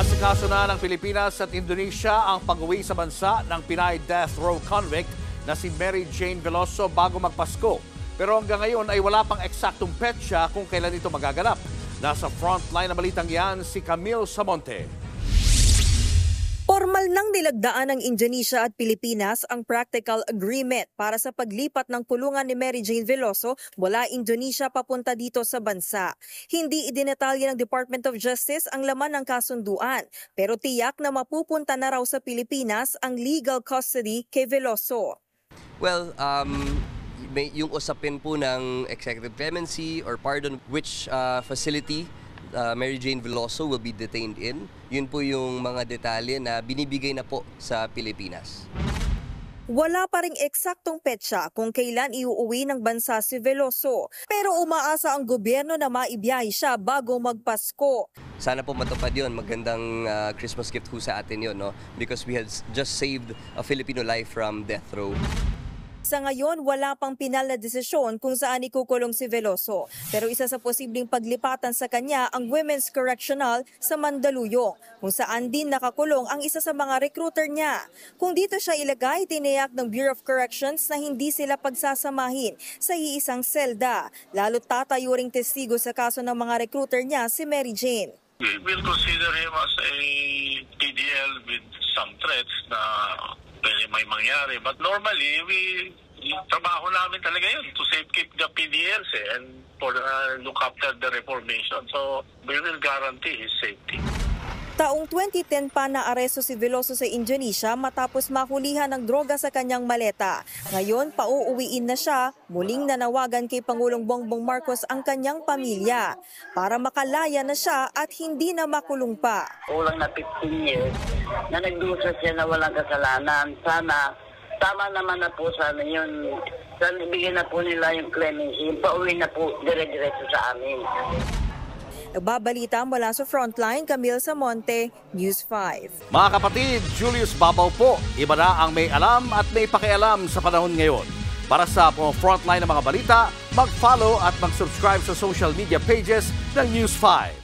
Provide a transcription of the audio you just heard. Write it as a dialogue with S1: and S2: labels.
S1: Inaasikaso na ng Pilipinas at Indonesia ang pag-uwi sa bansa ng Pinay death row convict na si Mary Jane Veloso bago magpasko. Pero hanggang ngayon ay wala pang eksaktong petsa kung kailan ito magaganap. Nasa frontline na balitang yan si Camille Samonte.
S2: Formal nang nilagdaan ng Indonesia at Pilipinas ang practical agreement para sa paglipat ng kulungan ni Mary Jane Veloso mula Indonesia papunta dito sa bansa. Hindi idinetalye ng Department of Justice ang laman ng kasunduan, pero tiyak na mapupunta na raw sa Pilipinas ang legal custody kay Veloso.
S3: Well, yung usapin po ng executive clemency or pardon, which facility Mary Jane Veloso will be detained in. Yun po yung mga detalye na binibigay na po sa Pilipinas.
S2: Wala pa ring eksaktong petsa kung kailan iuuwi ng bansa si Veloso. Pero umaasa ang gobyerno na maibiyahe siya bago magpasko.
S3: Sana po matupad yun. Magandang Christmas gift ho sa atin yun, no? Because we had just saved a Filipino life from death row.
S2: Sa ngayon, wala pang pinal na desisyon kung saan ikukulong si Veloso. Pero isa sa posibleng paglipatan sa kanya ang Women's Correctional sa Mandaluyong, kung saan din nakakulong ang isa sa mga recruiter niya. Kung dito siya ilagay, tiniyak ng Bureau of Corrections na hindi sila pagsasamahin sa iisang selda. Lalo't tatayo ring testigo sa kaso ng mga recruiter niya si Mary Jane.
S4: We will consider him as a PDL with some threats na pwede may mangyari. But normally, yung trabaho namin talaga yun to safekeep the PDLs and for look after the reformation. So, we will guarantee his safety.
S2: Taong 2010 pa naaresto si Veloso sa Indonesia matapos mahulihan ng droga sa kanyang maleta. Ngayon, pauuwiin na siya, muling nanawagan kay Pangulong Bongbong Marcos ang kanyang pamilya para makalaya na siya at hindi na makulong pa.
S5: Kulang na 15 years na nagdusa siya na walang kasalanan. Sana, tama naman na po sana yun. Sana ibigyan na po nila yung clemency. Pauwi na po dire-diretso sa amin.
S2: Nagbabalita mula sa Frontline, Camille Samonte, News 5.
S1: Mga kapatid, Julius Babaw po. Iba na ang may alam at may pakialam sa panahon ngayon. Para sa Frontline ng mga balita, mag-follow at mag-subscribe sa social media pages ng News 5.